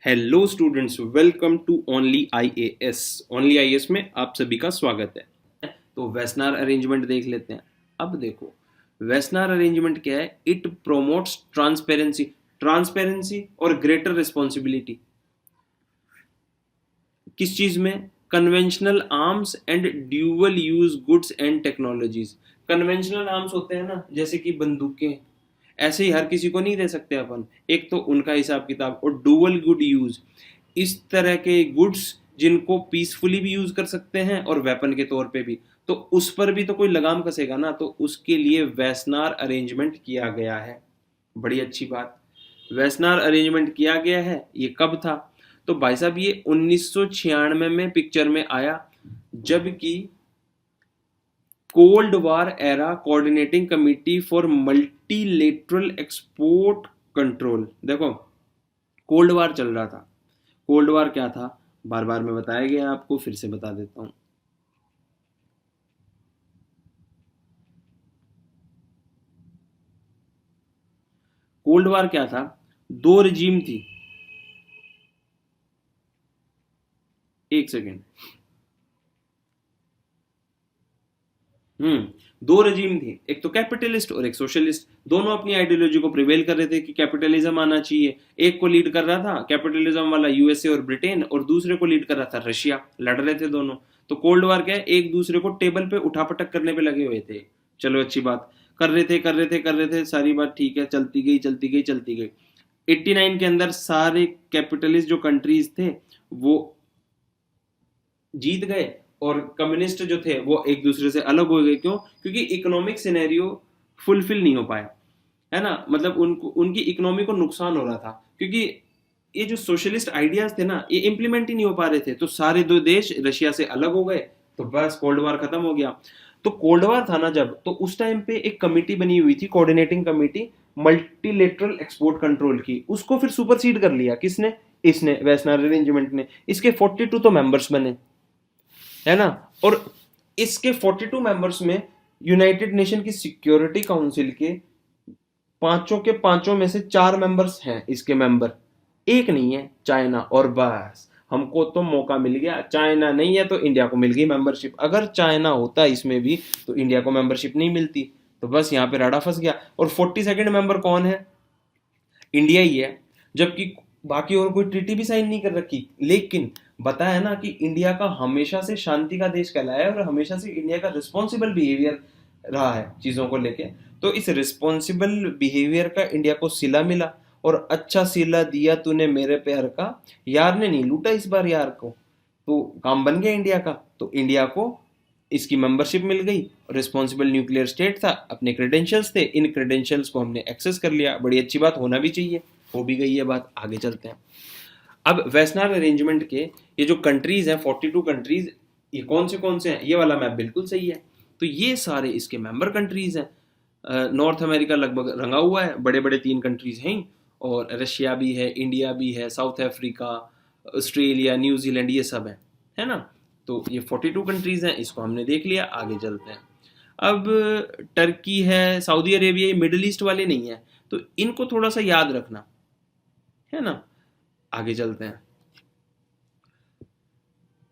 Hello students, welcome to Only IAS. Only IAS में आप सभी का स्वागत है। तो वेस्नार अरेंजमेंट देख लेते हैं। अब देखो, वेस्नार अरेंजमेंट क्या है? इट प्रोमोट्स ट्रांसपेरेंसी, ट्रांसपेरेंसी और ग्रेटर रिस्पॉन्सिबिलिटी। किस चीज में? Conventional arms and dual use goods and technologies. Conventional arms होते हैं ना, जैसे कि बंदूकें, ऐसे ही हर किसी को नहीं दे सकते अपन। एक तो उनका हिसाब किताब, और डुअल गुड यूज, इस तरह के गुड्स जिनको पीसफुली भी यूज कर सकते हैं और वेपन के तौर पे भी, तो उस पर भी तो कोई लगाम कसेगा ना। तो उसके लिए वेस्नार अरेंजमेंट किया गया है। बड़ी अच्छी बात, वेस्नार अरेंजमेंट किया गया है। ये कब था? तो भाई साहब ये 1996 में पिक्चर में आया, जबकि cold war era coordinating committee for multilateral export control. देखो, कोल्ड वार चल रहा था। कोल्ड वार क्या था? बार बार में बताया गया, आपको फिर से बता देता हूं। कोल्ड वार क्या था? दो रजीम थी। एक सेकेंड। दो रजीम थी, एक तो कैपिटलिस्ट और एक सोशलिस्ट। दोनों अपनी आइडियोलॉजी को प्रिवेल कर रहे थे कि कैपिटलिज्म आना चाहिए। एक को लीड कर रहा था कैपिटलिज्म वाला यूएसए और ब्रिटेन, और दूसरे को लीड कर रहा था रशिया। लड़ रहे थे दोनों। तो कोल्ड वार क्या है? एक दूसरे को टेबल पे उठापटक करने पे लगे हुए थे। चलो अच्छी बात, कर रहे थे, सारी बात ठीक है, चलती गई। 89 के अंदर सारे कैपिटलिस्ट जो कंट्रीज थे वो जीत गए, और कम्युनिस्ट जो थे वो एक दूसरे से अलग हो गए। क्यों? क्योंकि इकोनॉमिक सिनेरियो फुलफिल नहीं हो पाया, है ना। मतलब उनको, उनकी इकोनॉमी को नुकसान हो रहा था, क्योंकि ये जो सोशलिस्ट आइडियाज थे ना, ये इंप्लीमेंट ही नहीं हो पा रहे थे। तो सारे दो देश रशिया से अलग हो गए, तो बस कोल्ड वार खत्म हो गया। तो कोल्ड वार था ना जब, तो उस टाइम पे एक कमिटी बनी हुई थी, coordinating committee multilateral export control की। उसको फिर सुपरसीड कर लिया किसने? इसने, वेस्टर्न अरेंजमेंट ने। इसके 42 तो मेंबर्स बने, है ना। और इसके 42 मेंबर्स में यूनाइटेड नेशन की सिक्योरिटी काउंसिल के पांचों के पांचों में से चार मेंबर्स हैं इसके मेंबर। एक नहीं है, चाइना। और बस हमको तो मौका मिल गया। चाइना नहीं है तो इंडिया को मिल गई मेंबरशिप। अगर चाइना होता इसमें भी तो इंडिया को मेंबरशिप नहीं मिलती। तो बस यहाँ पे राडा फंस गया। और 42nd मेंबर कौन है? इंडिया ही है। जबकि बाकी और कोई ट्रीटी भी साइन नहीं कर रखी। लेकिन बताया ना कि इंडिया का हमेशा से शांति का देश कहलाया है, और हमेशा से इंडिया का रिस्पॉन्सिबल बिहेवियर रहा है चीजों को लेके। तो इस रिस्पॉन्सिबल बिहेवियर का इंडिया को सिला मिला, और अच्छा सिला दिया तूने मेरे प्यार का। यार ने नहीं लूटा इस बार यार को, तो काम बन गया इंडिया का। तो इंडिया को इसकी मेंबरशिप मिल गई। रिस्पॉन्सिबल न्यूक्लियर स्टेट था, अपने क्रेडेंशियल्स थे, इन क्रेडेंशियल्स को हमने एक्सेस कर लिया। बड़ी अच्छी बात, होना भी चाहिए। हो भी गई है बात, आगे चलते हैं। अब वेस्टर्न अरेंजमेंट के ये जो कंट्रीज हैं, 42 कंट्रीज, ये कौन से हैं? ये वाला मैप बिल्कुल सही है। तो ये सारे इसके मेंबर कंट्रीज हैं। नॉर्थ अमेरिका लगभग रंगा हुआ है, बड़े बड़े 3 कंट्रीज हैं। और रशिया भी है, इंडिया भी है, साउथ अफ्रीका, ऑस्ट्रेलिया, न्यूजीलैंड, ये सब है ना। तो ये 42 कंट्रीज हैं, इसको हमने देख लिया। आगे चलते हैं। अब टर्की है, सऊदी अरेबिया, ये मिडिल ईस्ट वाले नहीं है, तो इनको थोड़ा सा याद रखना, है ना। आगे चलते हैं।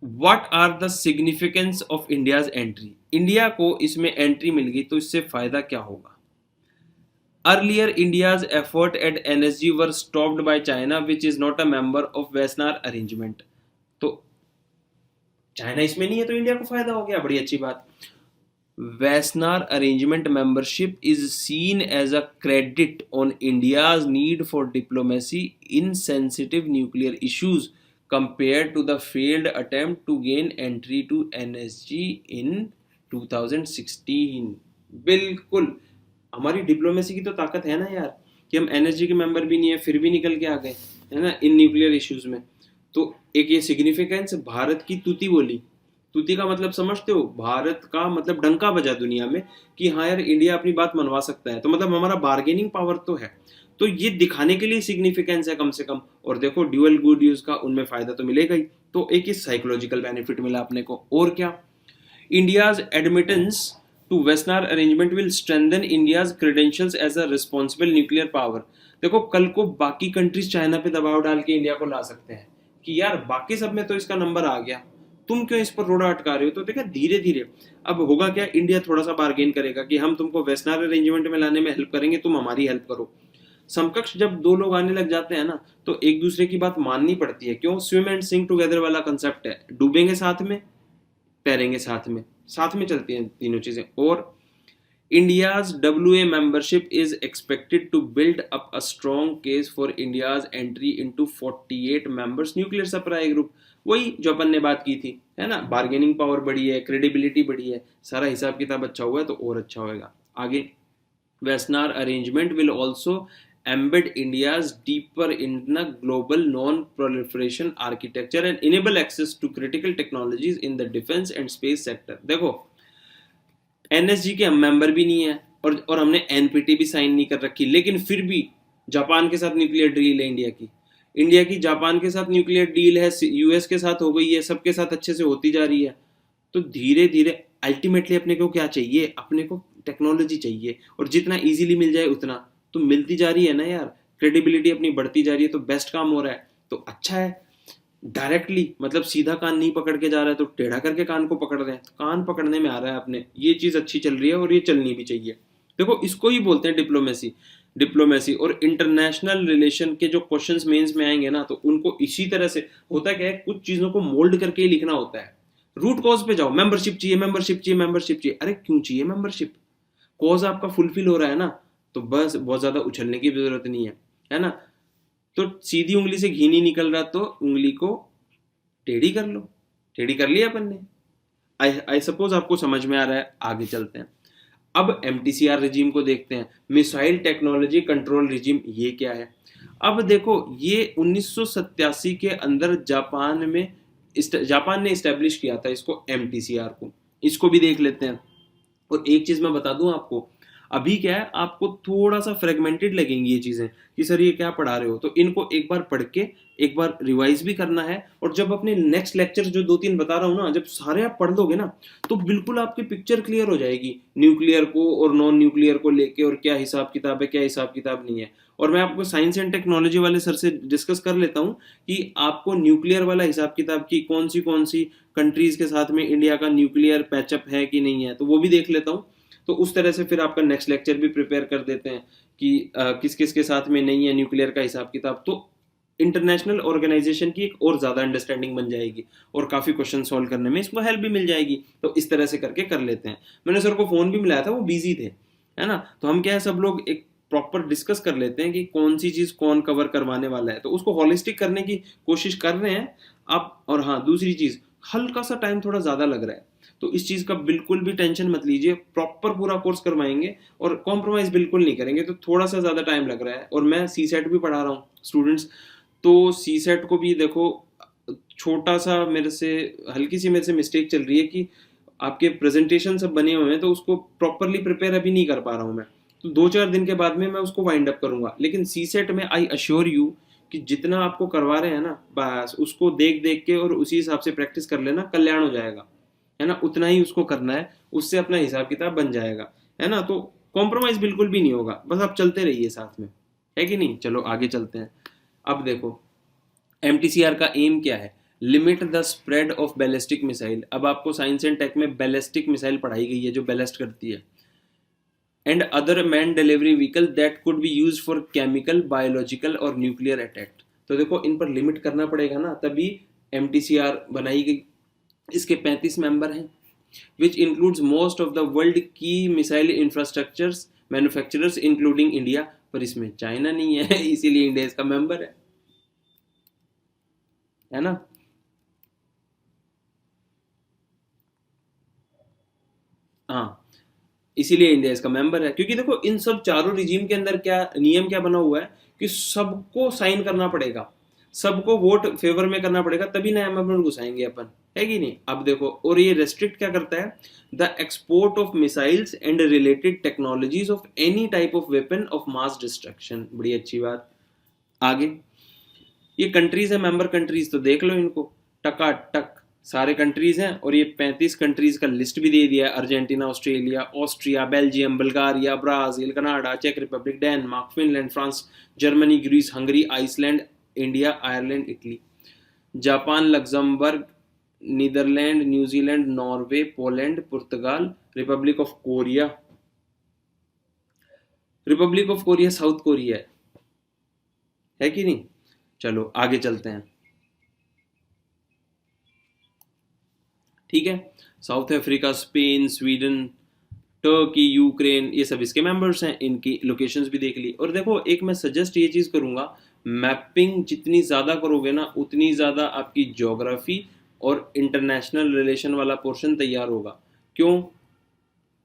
What are the significance of India's entry? India को इसमें एंट्री मिल गई तो इससे फायदा क्या होगा? Earlier India's effort at NSG were stopped by China which is not a member of western arrangement. तो चाइना इसमें नहीं है तो इंडिया को फायदा हो गया। बड़ी अच्छी बात। Wassenaar arrangement membership is seen as a credit on India's need for diplomacy in sensitive nuclear issues compared to the failed attempt to gain entry to NSG in 2016। बिल्कुल, हमारी डिप्लोमेसी की तो ताकत है ना यार, कि हम एनएसजी के मेंबर भी नहीं है फिर भी निकल के आ गए, है ना, इन न्यूक्लियर इश्यूज में। तो एक ये सिग्निफिकेंस, भारत की तूती बोली। तूती का मतलब समझते हो? भारत का मतलब डंका बजा दुनिया में कि हाँ यार, इंडिया अपनी बात मनवा सकता है। तो मतलब हमारा बार्गेनिंग पावर तो है। तो ये दिखाने के लिए सिग्निफिकेंस है कम से कम। और देखो, ड्यूअल गुड यूज का उनमें फायदा तो मिलेगा ही। तो एक ही साइकोलॉजिकल बेनिफिट मिला अपने को, और क्या। India's admittance to Western arrangement will strengthen India's credentials as a responsible nuclear power। देखो कल को बाकी कंट्रीज चाइना पे दबाव डाल के इंडिया को ला सकते हैं कि यार बाकी सब में तो इसका नंबर आ गया, तुम क्यों इस पर रोड़ा अटका रहे हो। तो देखा धीरे धीरे अब होगा क्या, इंडिया थोड़ा सा बार्गेन करेगा कि हम तुमको वेस्टर्न अरेंजमेंट में लाने में हेल्प करेंगे, तुम हमारी हेल्प करो। समकक्ष जब दो लोग आने लग जाते हैं ना तो एक दूसरे की बात माननी पड़ती है। क्यों, स्विम एंड सिंक टुगेदर वाला कंसेप्ट है, डूबेंगे साथ में, तैरेंगे साथ में, साथ में चलती हैं तीनों चीजें। और India's WA membership is expected to build up a strong case for India's entry into 48 members nuclear supply group। वही जो अपन ने बात की थी, है ना, बार्गेनिंग पावर बढ़ी है, क्रेडिबिलिटी बढ़ी है, सारा हिसाब किताब अच्छा हुआ है तो और अच्छा होएगा आगे। Western arrangement will also embed India's deeper in the global non-proliferation architecture and enable access to critical technologies in the defense and space sector। देखो एनएसजी के हम मेंबर भी नहीं है और हमने एनपीटी भी साइन नहीं कर रखी, लेकिन फिर भी जापान के साथ न्यूक्लियर डील है इंडिया की जापान के साथ न्यूक्लियर डील है, यूएस के साथ हो गई है, सबके साथ अच्छे से होती जा रही है। तो धीरे धीरे अल्टीमेटली अपने को क्या चाहिए, अपने को टेक्नोलॉजी चाहिए, और जितना इजीली मिल जाए उतना तो मिलती जा रही है ना यार, क्रेडिबिलिटी अपनी बढ़ती जा रही है, तो बेस्ट काम हो रहा है तो अच्छा है। डायरेक्टली मतलब सीधा कान नहीं पकड़ के जा रहा है तो टेढ़ा करके कान को पकड़ रहे हैं, तो कान पकड़ने में आ रहा है अपने, ये चीज अच्छी चल रही है और ये चलनी भी चाहिए। देखो इसको ही बोलते हैं डिप्लोमेसी और इंटरनेशनल रिलेशन के जो क्वेश्चंस मेंस में आएंगे ना तो उनको इसी तरह से होता क्या है, कुछ चीजों को मोल्ड करके ही लिखना होता है। रूट कॉज पे जाओ, मेंबरशिप चाहिए मेंबरशिप चाहिए मेंबरशिप चाहिए, अरे क्यों चाहिए मेंबरशिप, कॉज आपका फुलफिल हो रहा है ना, तो बस बहुत ज्यादा उछलने की जरूरत नहीं है ना। तो सीधी उंगली से घी नहीं निकल रहा तो उंगली को टेढ़ी कर लो, टेढ़ी कर लिया अपन ने। आई सपोज आपको समझ में आ रहा है, आगे चलते हैं। अब एमटीसीआर रिजीम को देखते हैं, मिसाइल टेक्नोलॉजी कंट्रोल रिजीम, ये क्या है। अब देखो ये 1987 के अंदर जापान ने इस्टेब्लिश किया था इसको, एमटीसीआर को, इसको भी देख लेते हैं। और एक चीज मैं बता दूं आपको, अभी क्या है आपको थोड़ा सा फ्रेगमेंटेड लगेंगी ये चीजें कि सर ये क्या पढ़ा रहे हो, तो इनको एक बार पढ़ के एक बार रिवाइज भी करना है। और जब अपने नेक्स्ट लेक्चर जो 2-3 बता रहा हूँ ना, जब सारे आप पढ़ लोगे ना तो बिल्कुल आपकी पिक्चर क्लियर हो जाएगी न्यूक्लियर को और नॉन न्यूक्लियर को लेके, और क्या हिसाब किताब है क्या हिसाब किताब नहीं है। और मैं आपको साइंस एंड टेक्नोलॉजी वाले सर से डिस्कस कर लेता हूँ कि आपको न्यूक्लियर वाला हिसाब किताब की कौन सी कंट्रीज के साथ में इंडिया का न्यूक्लियर पैचअप है कि नहीं है, तो वो भी देख लेता हूँ। तो उस तरह से फिर आपका नेक्स्ट लेक्चर भी प्रिपेयर कर देते हैं कि किस किस के साथ में नहीं है न्यूक्लियर का हिसाब किताब, तो इंटरनेशनल ऑर्गेनाइजेशन की एक और ज्यादा अंडरस्टैंडिंग बन जाएगी और काफी क्वेश्चन सॉल्व करने में इसको हेल्प भी मिल जाएगी। तो इस तरह से करके कर लेते हैं। मैंने सर को फोन भी मिलाया था, वो बिजी थे, है ना, तो हम क्या है सब लोग एक प्रॉपर डिस्कस कर लेते हैं कि कौन सी चीज कौन कवर करवाने वाला है, तो उसको होलिस्टिक करने की कोशिश कर रहे हैं आप। और हाँ दूसरी चीज, हल्का सा टाइम थोड़ा ज्यादा लग रहा है, तो इस चीज का बिल्कुल भी टेंशन मत लीजिए, प्रॉपर पूरा कोर्स करवाएंगे और कॉम्प्रोमाइज बिल्कुल नहीं करेंगे। तो थोड़ा सा ज्यादा टाइम लग रहा है, और मैं सी सेट भी पढ़ा रहा हूँ स्टूडेंट्स, तो सी सेट को भी देखो छोटा सा हल्की सी मेरे से मिस्टेक चल रही है कि आपके प्रेजेंटेशन सब बने हुए हैं तो उसको प्रॉपरली प्रिपेयर अभी नहीं कर पा रहा हूँ मैं, तो 2-4 दिन के बाद में मैं उसको वाइंड अप करूंगा। लेकिन सी सेट में आई अश्योर यू कि जितना आपको करवा रहे हैं ना, बस उसको देख देख के और उसी हिसाब से प्रैक्टिस कर लेना, कल्याण हो जाएगा, है ना, उतना ही उसको करना है, उससे अपना हिसाब किताब बन जाएगा, है ना। तो कॉम्प्रोमाइज बिल्कुल भी नहीं होगा, बस आप चलते रहिए साथ में, है कि नहीं। चलो आगे चलते हैं। अब देखो एमटीसीआर का एम क्या है, limit the spread of ballistic missile. अब आपको साइंस एंड टेक में बैलिस्टिक मिसाइल पढ़ाई गई है जो बैलिस्ट करती है, and other man delivery vehicle that could be used for chemical, biological और न्यूक्लियर अटैक। तो देखो इन पर लिमिट करना पड़ेगा ना, तभी एमटीसीआर बनाई गई। इसके 35 मेंबर हैं, which includes most of the world की missile infrastructures manufacturers including India, पर इसमें चाइना नहीं है इसीलिए इंडिया इसका मेंबर है ना। हाँ इसीलिए इंडिया इसका मेंबर है, क्योंकि देखो इन सब चारों रिजीम के अंदर क्या नियम क्या बना हुआ है कि सबको साइन करना पड़ेगा, सबको वोट फेवर में करना पड़ेगा, तभी नया मेंबर घुसाएंगे अपन, है कि नहीं। अब देखो, और ये रेस्ट्रिक्ट क्या करता है, the export of missiles and related technologies of any type of weapon of mass destruction. बड़ी अच्छी बात। आगे ये कंट्रीज है, मेंबर कंट्रीज, तो देख लो इनको टका टक, सारे कंट्रीज हैं, और ये 35 कंट्रीज का लिस्ट भी दे दिया है। Argentina, Australia, Austria, Belgium, Bulgaria, Brazil, Canada, चेक Republic, Denmark, Finland, France, Germany, Greece, Hungary, Iceland, India, Ireland, Italy, Japan, Luxembourg, Netherland, New Zealand, Norway, Poland, Portugal, Republic of Korea. Republic of Korea South Korea है कि नहीं? चलो आगे चलते हैं। ठीक है, South Africa, Spain, Sweden, Turkey, Ukraine, ये सब इसके मेंबर्स हैं। इनकी लोकेशंस भी देख ली। और देखो, एक मैं सजेस्ट ये चीज़ करूंगा, मैपिंग जितनी ज़्यादा करोगे ना, उतनी ज़्यादा आपकी ज्योग्राफी और इंटरनेशनल रिलेशन वाला पोर्शन तैयार होगा। क्यों?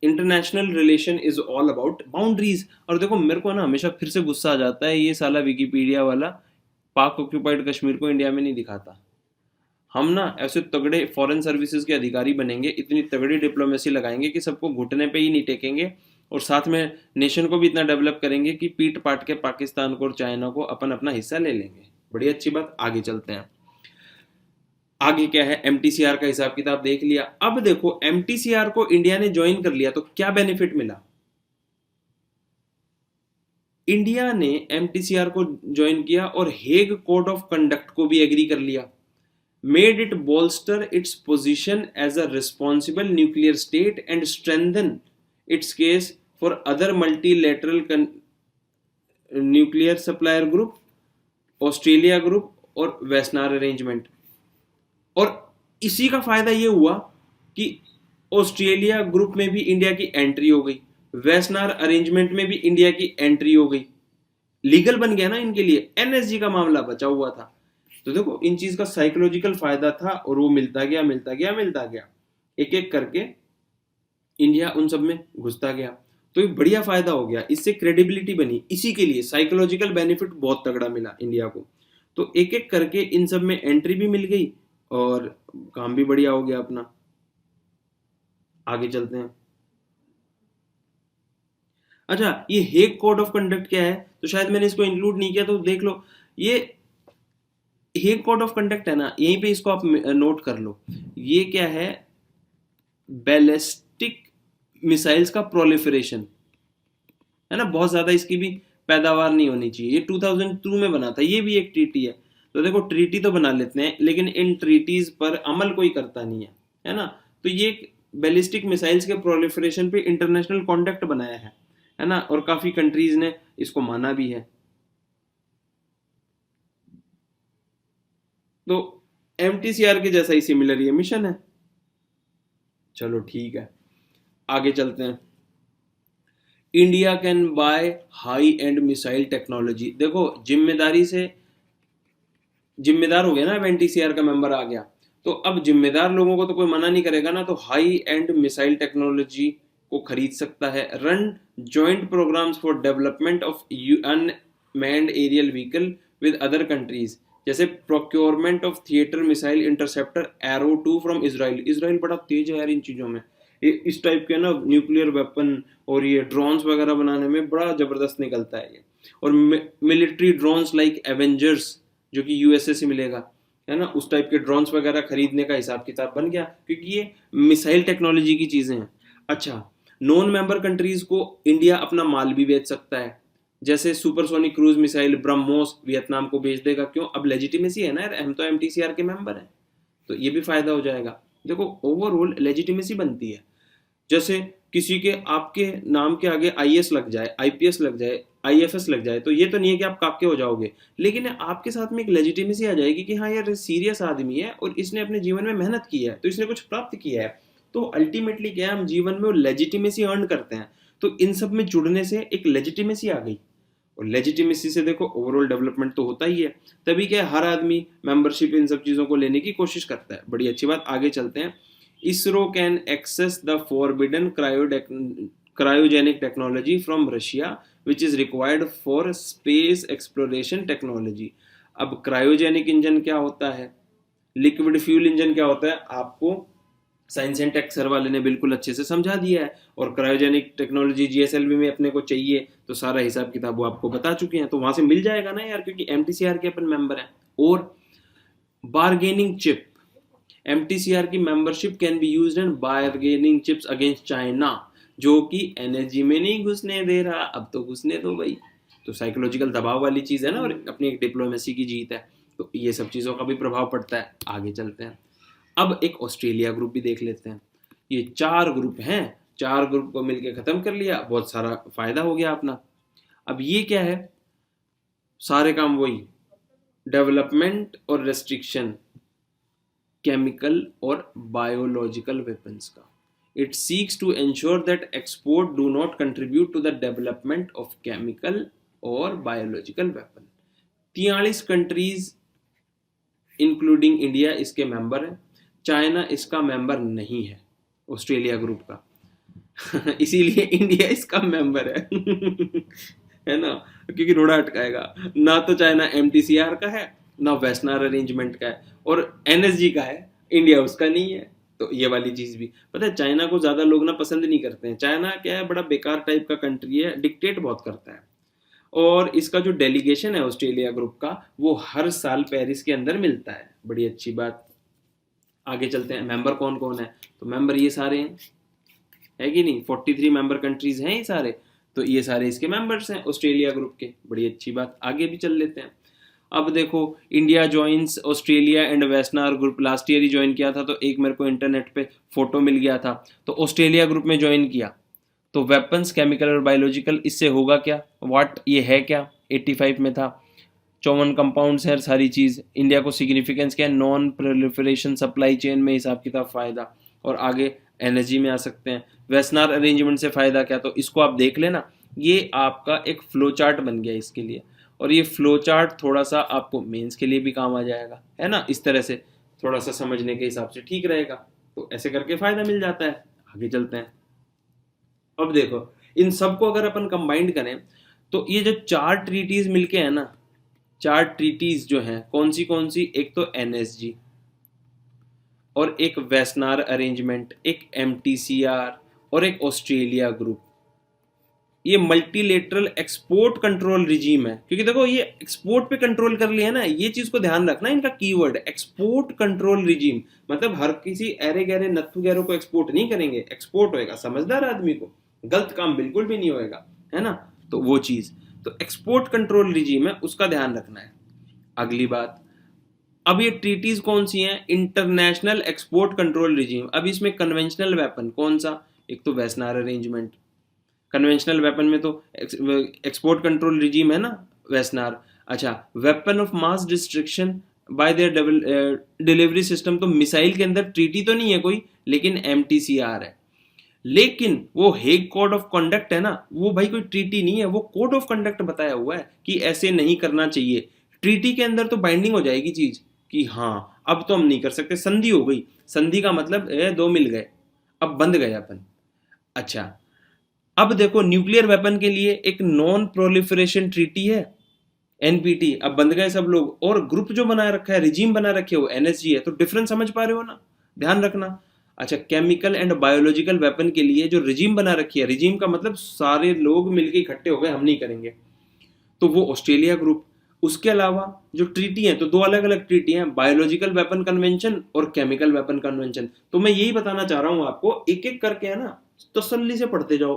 International relation is all about boundaries. और देखो, मेरे को ना हमेशा फिर से गुस्सा आ जाता है, ये साला विकीपीडिया वाला पाक ऑक्यूपाइड कश्मीर को इंडिया में नहीं दिखाता। हम ना ऐसे तगड़े फॉरेन सर्विसेज के अधिकारी बनेंगे, इतनी तगड़ी डिप्लोमेसी लगाएंगे कि सबको घुटने पे ही नहीं टेकेंगे, और साथ में नेशन को भी इतना डेवलप करेंगे कि पीट पाट के पाकिस्तान को और चाइना को अपन अपना हिस्सा ले लेंगे। बड़ी अच्छी बात। आगे चलते हैं। आगे क्या है? एमटीसीआर का हिसाब किताब देख लिया। अब देखो, एमटीसीआर को इंडिया ने ज्वाइन कर लिया तो क्या बेनिफिट मिला? इंडिया ने एमटीसीआर को ज्वाइन किया और हेग कोड ऑफ कंडक्ट को भी एग्री कर लिया। Made it bolster its position as a responsible nuclear state and strengthen its case for other multilateral nuclear supplier group, Australia group और वेस्टनार अरेंजमेंट। और इसी का फायदा ये हुआ कि ऑस्ट्रेलिया ग्रुप में भी इंडिया की एंट्री हो गई, वेस्टनार अरेंजमेंट में भी इंडिया की एंट्री हो गई। लीगल बन गया ना इनके लिए, एनएसजी का मामला बचा हुआ था। तो देखो, इन चीज का साइकोलॉजिकल फायदा था, और वो मिलता गया मिलता गया मिलता गया, एक एक करके इंडिया उन सब में घुसता गया। तो ये बढ़िया फायदा हो गया, इससे क्रेडिबिलिटी बनी। इसी के लिए साइकोलॉजिकल बेनिफिट बहुत तगड़ा मिला इंडिया को। तो एक एक करके इन सब में एंट्री भी मिल गई और काम भी बढ़िया हो गया अपना। आगे चलते हैं। अच्छा, ये हेग कोड ऑफ कंडक्ट क्या है? तो शायद मैंने इसको इंक्लूड नहीं किया, तो देख लो। ये हेग कोड ऑफ कंडक्ट है ना, यहीं पे इसको आप नोट कर लो। ये क्या है? बैलिस्टिक मिसाइल्स का प्रोलिफरेशन है ना, बहुत ज्यादा इसकी भी पैदावार नहीं होनी चाहिए। ये 2002 में बना था, ये भी एक ट्रीटी है। तो देखो, ट्रीटी तो बना लेते हैं, लेकिन इन ट्रीटीज पर अमल कोई करता नहीं है ना। तो ये बैलिस्टिक मिसाइल्स के प्रोलिफरेशन पे इंटरनेशनल कॉन्ट्रैक्ट बनाया है ना, और काफी कंट्रीज ने इसको माना भी है। तो एमटीसीआर के जैसा ही सिमिलर ये मिशन है। चलो ठीक है, आगे चलते हैं। India can by high and missile technology. देखो, जिम्मेदारी से जिम्मेदार हो गया ना, एनटीसीआर का मेंबर आ गया, तो अब जिम्मेदार लोगों को तो कोई मना नहीं करेगा ना। तो हाई एंड मिसाइल टेक्नोलॉजी को खरीद सकता है। Run joint programs for development of unmanned aerial vehicle with other countries, जैसे procurement of theatre missile interceptor arrow 2 from Israel. Israel बड़ा तेज है यार इन चीज़ों में। इस टाइप के ना न्यूक्लियर वेपन और ये ड्रोन्स वगैरह बनाने में बड़ा जबरदस्त निकलता है ये। और मिलिट्री ड्रोन्स लाइक एवेंजर्स, जो कि यूएसए से मिलेगा, है ना, उस टाइप के ड्रोन्स वगैरह खरीदने का हिसाब किताब बन गया, क्योंकि ये मिसाइल टेक्नोलॉजी की चीज़ें हैं। अच्छा, नॉन मेंबर कंट्रीज को इंडिया अपना माल भी बेच सकता है, जैसे supersonic cruise missile BrahMos Vietnam को बेच देगा। क्यों? अब लेजिटिमेसी है ना यार, हम तो एमटीसीआर के मेंबर हैं, तो ये भी फायदा हो जाएगा। देखो, ओवरऑल लेजिटिमेसी बनती है। जैसे किसी के आपके नाम के आगे आईएएस लग जाए, आईपीएस लग जाए, आईएफएस लग जाए, तो ये तो नहीं है कि आप काके हो जाओगे, लेकिन आपके साथ में एक लेजिटिमेसी आ जाएगी कि हाँ यार, सीरियस आदमी है और इसने अपने जीवन में मेहनत की है, तो इसने कुछ प्राप्त किया है। तो अल्टीमेटली क्या है, हम जीवन में वो लेजिटिमेसी अर्न करते हैं। तो इन सब में जुड़ने से एक लेजिटिमेसी आ गई, और लेजिटिमेसी से देखो ओवरऑल डेवलपमेंट तो होता ही है। तभी क्या है, हर आदमी मेंबरशिप इन सब चीज़ों को लेने की कोशिश करता है। बड़ी अच्छी बात। आगे चलते हैं। ISRO can access the forbidden cryogenic technology from Russia which is required for space exploration technology. अब क्रायोजेनिक इंजन क्या होता है, लिक्विड फ्यूल इंजन क्या होता है, आपको साइंस एंड टेक सर वाले ने बिल्कुल अच्छे से समझा दिया है। और क्रायोजेनिक टेक्नोलॉजी जीएसएलवी में अपने को चाहिए, तो सारा हिसाब किताब वो आपको बता चुके हैं, तो वहां से मिल जाएगा ना यार, क्योंकि एमटीसीआर के अपन मेंबर हैं। और बार्गेनिंग चिप, MTCR की membership can be used in bargaining chips against China, जो कि एनर्जी में नहीं घुसने दे रहा, अब तो घुसने दो भाई। तो साइकोलॉजिकल दबाव वाली चीज है ना, और अपनी एक डिप्लोमेसी की जीत है, तो ये सब चीजों का भी प्रभाव पड़ता है। आगे चलते हैं, अब एक ऑस्ट्रेलिया ग्रुप भी देख लेते हैं। ये 4 ग्रुप हैं, 4 ग्रुप को मिलके खत्म कर लिया, बहुत सारा फायदा हो गया अपना। अब ये क्या है, सारे काम वही, डेवलपमेंट और रेस्ट्रिक्शन केमिकल और बायोलॉजिकल वेपन्स का। It seeks to ensure that export do not contribute to the development of chemical और biological weapon. 43 countries including India इसके मेंबर है, चाइना इसका मेंबर नहीं है ऑस्ट्रेलिया ग्रुप का इसीलिए इंडिया इसका मेंबर है है ना, क्योंकि रोड़ा अटकाएगा ना, तो चाइना MTCR का है, ना वेस्टर्न अरेंजमेंट का है, और NSG का है, इंडिया उसका नहीं है। तो ये वाली चीज भी पता है, चाइना को ज्यादा लोग ना पसंद नहीं करते हैं। चाइना क्या है, बड़ा बेकार टाइप का कंट्री है, डिक्टेट बहुत करता है। और इसका जो डेलीगेशन है ऑस्ट्रेलिया ग्रुप का, वो हर साल पेरिस के अंदर मिलता है, बड़ी अच्छी बात। आगे चलते हैं, मेंबर कौन कौन है, तो मेंबर ये सारे हैं, है कि नहीं, 43 मेंबर कंट्रीज हैं ये सारे, तो ये सारे इसके मेंबर्स हैं ऑस्ट्रेलिया ग्रुप के, बड़ी अच्छी बात। आगे भी चल लेते हैं। अब देखो, India joins Australia and western group, last year he join किया था, तो एक मेरे को इंटरनेट पे फोटो मिल गया था, तो ऑस्ट्रेलिया ग्रुप में ज्वाइन किया। तो वेपन्स, केमिकल और बायोलॉजिकल, इससे होगा क्या, व्हाट ये है क्या, 85 में था, 54 कंपाउंड्स है सारी चीज। इंडिया को सिग्निफिकेंस क्या है, नॉन प्रोलिफरेशन सप्लाई चेन में हिसाब किताब फायदा, और आगे एनर्जी में आ सकते हैं। वेस्टर्न अरेंजमेंट से फायदा क्या, तो इसको आप देख लेना, ये आपका एक फ्लो चार्ट बन गया इसके लिए, और ये फ्लो चार्ट थोड़ा सा आपको मेंस के लिए भी काम आ जाएगा, है ना, इस तरह से थोड़ा सा समझने के हिसाब से ठीक रहेगा, तो ऐसे करके फायदा मिल जाता है। आगे चलते हैं। अब देखो, इन सबको अगर अपन कंबाइंड करें, तो ये जो 4 ट्रीटीज मिलके है ना, 4 ट्रीटीज जो हैं कौन सी, एक तो NSG, और एक वेस्टर्न अरेंजमेंट, एक MTCR, और एक ऑस्ट्रेलिया ग्रुप। ये मल्टीलेटरल एक्सपोर्ट कंट्रोल रिजीम है, क्योंकि देखो ये एक्सपोर्ट पे कंट्रोल कर लिया ना, ये चीज को ध्यान रखना, इनका कीवर्ड एक्सपोर्ट कंट्रोल रिजीम, मतलब हर किसी एरे गहरे नत्थु गहरों को एक्सपोर्ट नहीं करेंगे, एक्सपोर्ट होएगा समझदार आदमी को, गलत काम बिल्कुल भी नहीं होएगा, है ना, तो वो चीज, तो एक्सपोर्ट कंट्रोल रिजीम है, उसका ध्यान रखना है। अगली बात, अब ये ट्रीटीज कौन सी हैं, इंटरनेशनल एक्सपोर्ट कंट्रोल रिजीम। अब इसमें कन्वेंशनल वेपन कौन सा, एक तो वेस्टर्न अरेंजमेंट, कन्वेंशनल वेपन में तो एक्सपोर्ट कंट्रोल रिजीम है ना वेस्टर्न। अच्छा, weapon of mass destruction bye there delivery system, तो मिसाइल के अंदर ट्रीटी तो नहीं है कोई, लेकिन MTCR है। लेकिन वो हेग कोड ऑफ कंडक्ट है ना, वो भाई कोई ट्रीटी नहीं है, वो कोड ऑफ कंडक्ट बताया हुआ है कि ऐसे नहीं करना चाहिए। ट्रीटी के अंदर तो बाइंडिंग हो जाएगी चीज कि हाँ अब तो हम नहीं कर सकते, संधि हो गई, संधि का मतलब दो मिल गए, अब बंध गए अपन। अच्छा, अब देखो न्यूक्लियर वेपन के लिए एक नॉन प्रोलिफरेशन ट्रीटी है NPT, अब बंध गए सब लोग, और ग्रुप जो बना रखा है, रिजीम बना रखे हो NSG है, तो डिफरेंस समझ पा रहे हो ना, ध्यान रखना। अच्छा, केमिकल एंड बायोलॉजिकल वेपन के लिए जो रिजीम बना रखी है, रिजीम का मतलब सारे लोग मिलके इकट्ठे हो गए, हम नहीं करेंगे, तो वो ऑस्ट्रेलिया ग्रुप। उसके अलावा जो ट्रीटी है, तो 2 अलग अलग ट्रीटी हैं, बायोलॉजिकल वेपन कन्वेंशन और केमिकल वेपन कन्वेंशन। तो मैं यही बताना चाह रहा हूं आपको, एक एक करके है ना, तसल्ली से पढ़ते जाओ,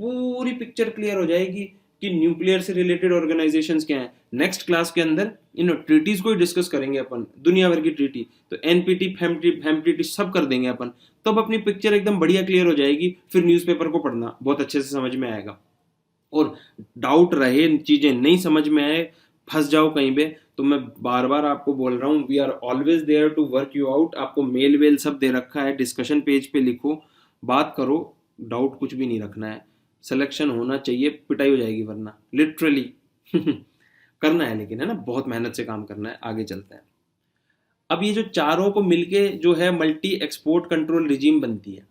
पूरी पिक्चर क्लियर हो जाएगी कि न्यूक्लियर से रिलेटेड ऑर्गेनाइजेशंस क्या हैं। नेक्स्ट क्लास के अंदर इन ट्रीटीज को ही डिस्कस करेंगे अपन, दुनिया भर की ट्रीटी, तो NPT, FEMTT सब कर देंगे अपन, तब अपनी पिक्चर एकदम बढ़िया क्लियर हो जाएगी। फिर न्यूज़पेपर को पढ़ना बहुत अच्छे से समझ में आएगा, और डाउट रहे, चीजें नहीं समझ में आए, फंस जाओ कहीं पे, तो मैं बार बार आपको बोल रहा हूँ, we are always there to work you out. आपको मेल वेल सब दे रखा है, डिस्कशन पेज पे लिखो, बात करो, डाउट कुछ भी नहीं रखना है, सिलेक्शन होना चाहिए, पिटाई हो जाएगी वरना, लिटरली करना है, लेकिन है ना, बहुत मेहनत से काम करना है। आगे चलते हैं। अब ये जो चारों को मिलके जो है मल्टी एक्सपोर्ट कंट्रोल रिजीम बनती है,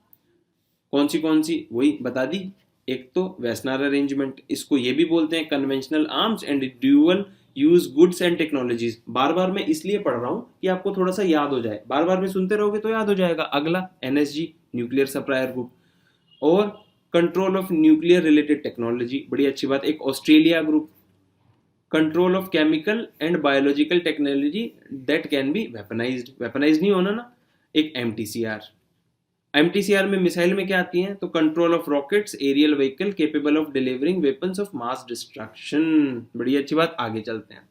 कौन सी वही बता दी। एक तो वेस्टर्न अरेंजमेंट, इसको ये भी बोलते हैं conventional arms and dual use goods and technologies. बार बार मैं इसलिए पढ़ रहा हूं कि आपको थोड़ा सा याद हो जाए, बार बार में सुनते रहोगे तो याद हो जाएगा। अगला NSG, न्यूक्लियर सप्लायर ग्रुप, और control of nuclear related technology, बड़ी अच्छी बात। एक Australia group, control of chemical and biological technology that can be weaponized, weaponize नहीं होना ना, एक एमटीसीआर में मिसाइल में क्या आती हैं? तो control of rockets, aerial vehicle capable of delivering weapons of mass destruction. बड़ी अच्छी बात, आगे चलते हैं।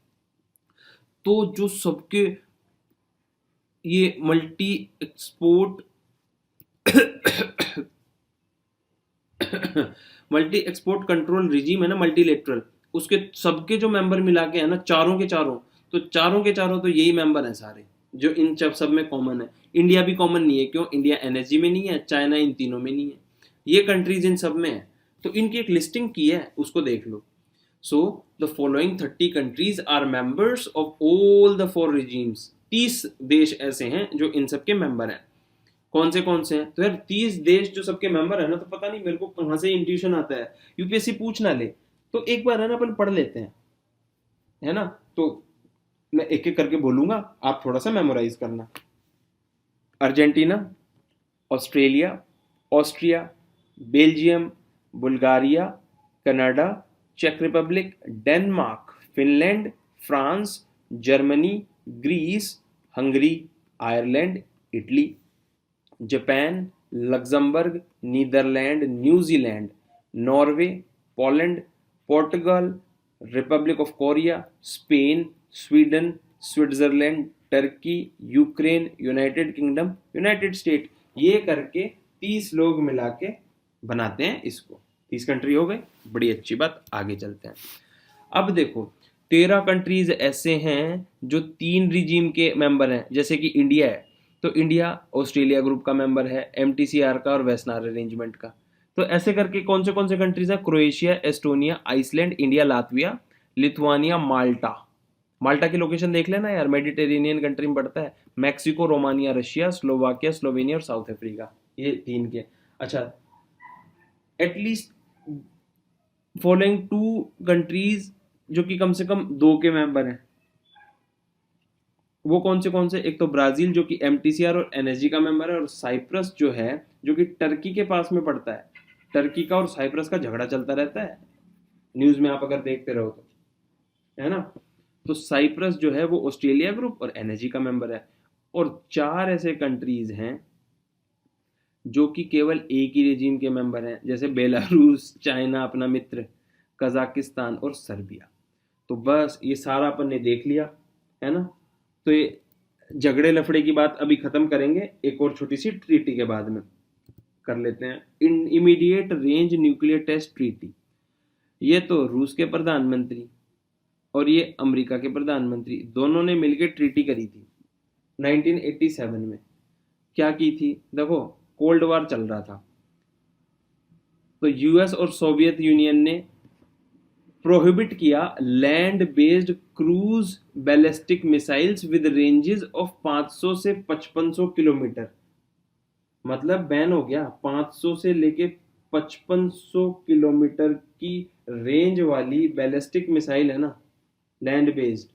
तो जो सबके ये multi export multi export control regime है ना, मल्टीलेटरल, उसके सबके जो मेंबर मिला के है ना, चारों के चारों, तो चारों के चारों तो यही मेंबर हैं सारे, जो इन सब में कॉमन है। इंडिया भी कॉमन नहीं है, क्यों? इंडिया एनर्जी में नहीं है, चाइना इन तीनों में नहीं है, ये कंट्रीज इन सब में है। तो इनकी एक लिस्टिंग की है, उसको देख लो। So the following 30 countries are members of all the 4 regimes. 30 देश ऐसे हैं जो इन सब के मेंबर हैं। कौन से हैं? तो यार 30 देश जो सबके मेंबर है ना, तो पता नहीं मेरे को कहां से इंट्यूशन आता है, यूपीएससी पूछ ना ले, तो एक बार है ना अपन पढ़ लेते हैं, है ना। तो मैं एक एक करके बोलूंगा, आप थोड़ा सा मेमोराइज करना। Argentina, Australia, Austria, Belgium, Bulgaria, Canada, चेक Republic, Denmark, Finland, France, Germany, Greece, Hungary, Ireland, Italy, Japan, Luxembourg, Netherland, New Zealand, Norway, Poland, Portugal, Republic of Korea, Spain, Sweden, Switzerland, Turkey, Ukraine, United Kingdom, United State. ये करके 30 लोग मिला के बनाते हैं इसको। 30 country हो गए, बड़ी अच्छी बात, आगे चलते हैं। अब देखो 13 कंट्रीज ऐसे हैं जो 3 रिजीम के मेंबर हैं, जैसे कि इंडिया है, तो इंडिया ऑस्ट्रेलिया ग्रुप का मेंबर है, एमटीसीआर का और वेस्टर्न अरेंजमेंट का। तो ऐसे करके कौन से कंट्रीज हैं? Croatia, Estonia, Iceland, India, Latvia, Lithuania, Malta. Malta की लोकेशन देख लेना यार, मेडिटेरेनियन कंट्री में पड़ता है। Mexico, Romania, Russia, Slovakia, Slovenia और साउथ अफ्रीका, ये 3 के। अच्छा, एटलीस्ट फॉलोइंग 2 कंट्रीज जो कि कम से कम 2 के मेंबर हैं, वो कौन से? एक तो ब्राजील जो कि एमटीसीआर और एनएसजी का मेंबर है, और साइप्रस जो है, जो कि टर्की के पास में पड़ता है। टर्की का और साइप्रस का झगड़ा चलता रहता है, न्यूज में आप अगर देखते रहो तो, है ना। तो साइप्रस जो है वो ऑस्ट्रेलिया ग्रुप और एनएसजी का मेंबर है। और 4 ऐसे कंट्रीज हैं जो कि केवल एक ही रेजिम के मेंबर हैं, जैसे बेलारूस, चाइना अपना मित्र, कजाकिस्तान और सर्बिया। तो बस ये सारा अपन ने देख लिया, है ना। तो ये झगड़े लफड़े की बात अभी खत्म करेंगे, एक और छोटी सी ट्रीटी के बाद में कर लेते हैं। इन इमीडिएट रेंज न्यूक्लियर टेस्ट ट्रीटी, ये तो रूस के प्रधानमंत्री और ये अमेरिका के प्रधानमंत्री दोनों ने मिलकर ट्रीटी करी थी 1987 में। क्या की थी? देखो कोल्ड वार चल रहा था, तो यूएस और सोवियत यूनियन ने प्रोहिबिट किया land based cruise ballistic missiles with ranges of 500 से 5500 किलोमीटर। मतलब बैन हो गया 500 से लेके 5500 किलोमीटर की रेंज वाली बैलिस्टिक मिसाइल है ना, लैंड बेस्ड,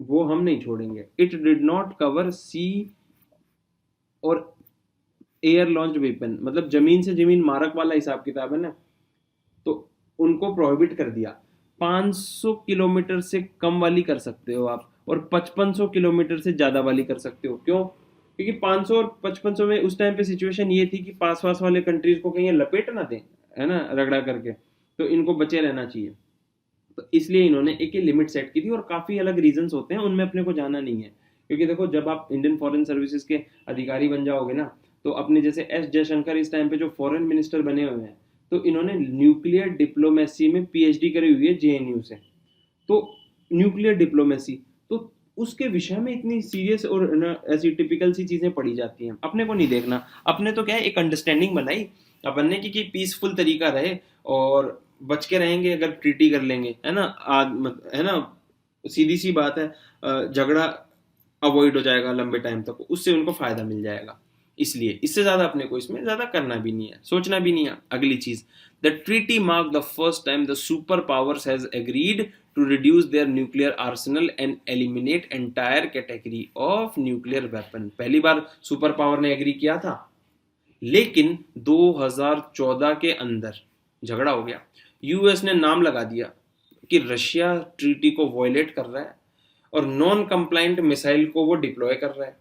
वो हम नहीं छोड़ेंगे। इट डिड नॉट कवर सी और एयर लॉन्च वेपन, मतलब जमीन से जमीन मारक वाला हिसाब किताब है ना, तो उनको प्रोहिबिट कर दिया। 500 किलोमीटर से कम वाली कर सकते हो आप, और 5500 किलोमीटर से ज़्यादा वाली कर सकते हो। क्यों? क्योंकि 500 और 5500 में उस टाइम पे सिचुएशन ये थी कि पास पास वाले कंट्रीज को कहीं लपेट ना दें, है ना, रगड़ा करके, तो इनको बचे रहना चाहिए। तो इसलिए इन्होंने एक ही लिमिट सेट की थी, और काफ़ी अलग रीजंस होते हैं, उनमें अपने को जाना नहीं है। क्योंकि देखो जब आप इंडियन फॉरेन सर्विसेज के अधिकारी बन जाओगे ना, तो अपने जैसे एस जयशंकर इस टाइम पे जो फॉरेन मिनिस्टर बने हुए हैं, तो इन्होंने न्यूक्लियर डिप्लोमेसी में पीएचडी करी हुई है जेएनयू से। तो न्यूक्लियर डिप्लोमेसी, तो उसके विषय में इतनी सीरियस और ऐसी टिपिकल सी चीजें पढ़ी जाती हैं, अपने को नहीं देखना। अपने तो क्या है, एक अंडरस्टैंडिंग बनाई अपन ने कि पीसफुल तरीका रहे, और बच के रहेंगे अगर ट्रीटी कर लेंगे, है ना। है ना, सीधी सी बात है, झगड़ा अवॉइड हो जाएगा लंबे टाइम तक, उससे उनको फायदा मिल जाएगा। इसलिए इससे ज्यादा अपने को इसमें ज्यादा करना भी नहीं है, सोचना भी नहीं है। अगली चीज, the treaty mark the first time the super powers has agreed to reduce their nuclear arsenal and eliminate entire category of nuclear weapon. पहली बार सुपर पावर ने एग्री किया था, लेकिन 2014 के अंदर झगड़ा हो गया। यूएस ने नाम लगा दिया कि रशिया ट्रीटी को वायलेट कर रहा है और नॉन कंप्लाइंट मिसाइल को वो डिप्लॉय कर रहा है।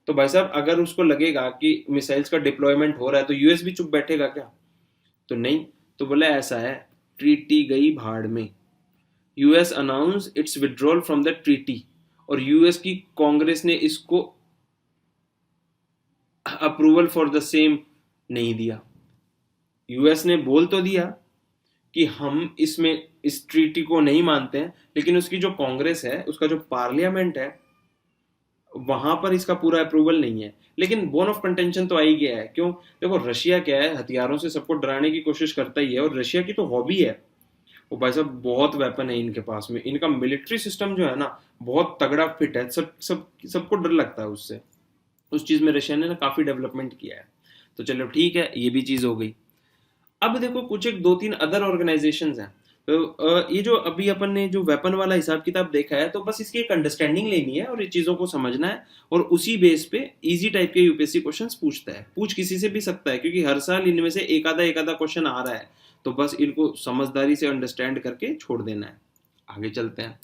तो भाई साहब अगर उसको लगेगा कि मिसाइल्स का डिप्लॉयमेंट हो रहा है तो यूएस भी चुप बैठेगा क्या? तो नहीं। तो बोला ऐसा है, ट्रीटी गई भाड़ में, US announce it's withdrawal from the treaty, और यूएस की कांग्रेस ने इसको अप्रूवल फॉर द सेम नहीं दिया। यूएस ने बोल तो दिया कि हम इसमें इस ट्रीटी को नहीं मानते हैं, लेकिन उसकी जो कांग्रेस है, उसका जो पार्लियामेंट है, वहां पर इसका पूरा अप्रूवल नहीं है। लेकिन बोन ऑफ कंटेंशन तो आ ही गया है। क्यों? देखो रशिया क्या है, हथियारों से सबको डराने की कोशिश करता ही है, और रशिया की तो हॉबी है। वो भाई साहब बहुत वेपन है इनके पास में, इनका मिलिट्री सिस्टम जो है ना बहुत तगड़ा फिट है, सबको डर लगता है उससे। उस चीज में रशिया ने ना काफी डेवलपमेंट किया है। तो चलो ठीक है, ये भी चीज हो गई। अब देखो कुछ एक दो तीन अदर ऑर्गेनाइजेशंस हैं। तो ये जो अभी अपन ने जो वेपन वाला हिसाब किताब देखा है, तो बस इसकी एक अंडरस्टैंडिंग लेनी है और ये चीजों को समझना है, और उसी बेस पे इजी टाइप के यूपीएससी क्वेश्चंस पूछता है। पूछ किसी से भी सकता है, क्योंकि हर साल इनमें से एक आधा क्वेश्चन आ रहा है। तो बस इनको समझदारी से अंडरस्टैंड करके छोड़ देना है। आगे चलते हैं,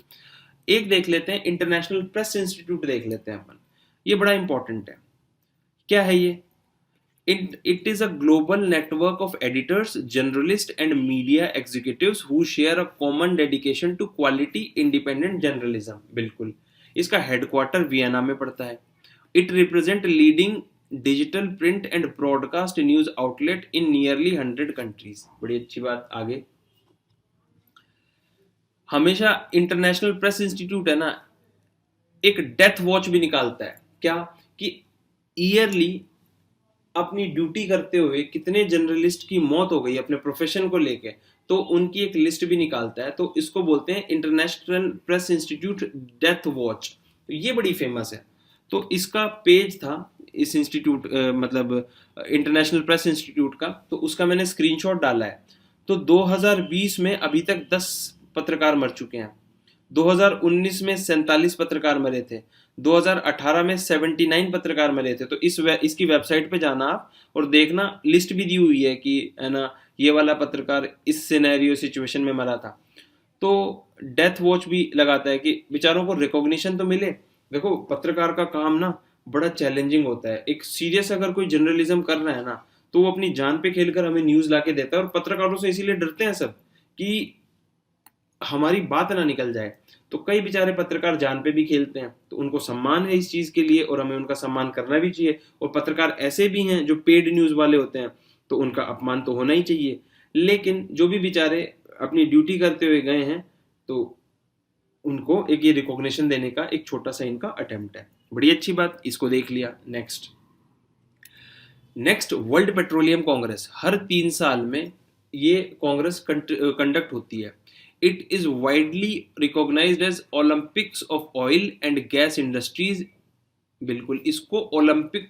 एक देख लेते हैं, इंटरनेशनल प्रेस इंस्टीट्यूट देख लेते हैं अपन। ये बड़ा इंपॉर्टेंट है। क्या है ये? It is a global network of editors, journalists, and media executives who share a common dedication to quality, independent journalism. बिल्कुल। इसका हेडक्वार्टर वियना में पड़ता है। It represent leading digital, print and broadcast news outlet in nearly 100 countries. बड़ी अच्छी बात। आगे, हमेशा इंटरनेशनल प्रेस इंस्टीट्यूट है ना, एक डेथ वॉच भी निकालता है। क्या? कि ईयरली अपनी ड्यूटी करते हुए कितने जर्नलिस्ट की मौत हो गई अपने प्रोफेशन को लेके, तो उनकी एक लिस्ट भी निकालता है। तो इसको बोलते हैं international press institute death watch. तो ये बड़ी फेमस है। तो इसका पेज था इस इंस्टीट्यूट मतलब इंटरनेशनल प्रेस इंस्टीट्यूट का, तो उसका मैंने स्क्रीनशॉट डाला है। तो 2020 में अभी तक 10 पत्रकार मर चुके हैं। 2019 में 47 पत्रकार मरे थे। 2018 में 79 पत्रकार मरे थे। तो इसकी वेबसाइट पे जाना आप और देखना, लिस्ट भी दी हुई है कि है ना ये वाला पत्रकार इस सिनेरियो सिचुएशन में मरा था। तो डेथ वॉच भी लगाता है कि बेचारों को रिकॉग्निशन तो मिले। देखो पत्रकार का काम ना बड़ा चैलेंजिंग होता है। एक सीरियस अगर कोई जर्नलिज्म कर रहा है ना, तो वो अपनी जान पे खेलकर हमें न्यूज ला के देता है। और पत्रकारों से इसीलिए डरते हैं सब कि हमारी बात ना निकल जाए। तो कई बेचारे पत्रकार जान पे भी खेलते हैं, तो उनको सम्मान है इस चीज के लिए, और हमें उनका सम्मान करना भी चाहिए। और पत्रकार ऐसे भी हैं जो पेड न्यूज वाले होते हैं, तो उनका अपमान तो होना ही चाहिए। लेकिन जो भी बेचारे अपनी ड्यूटी करते हुए गए हैं, तो उनको एक ये रिकॉग्निशन देने का एक छोटा सा इनका अटेम्प्ट है। बड़ी अच्छी बात, इसको देख लिया। Next World Petroleum Congress. हर 3 साल में ये कांग्रेस कंडक्ट होती है। It is widely recognised as Olympics of oil and gas industries. बिल्कुल, इसको ओलंपिक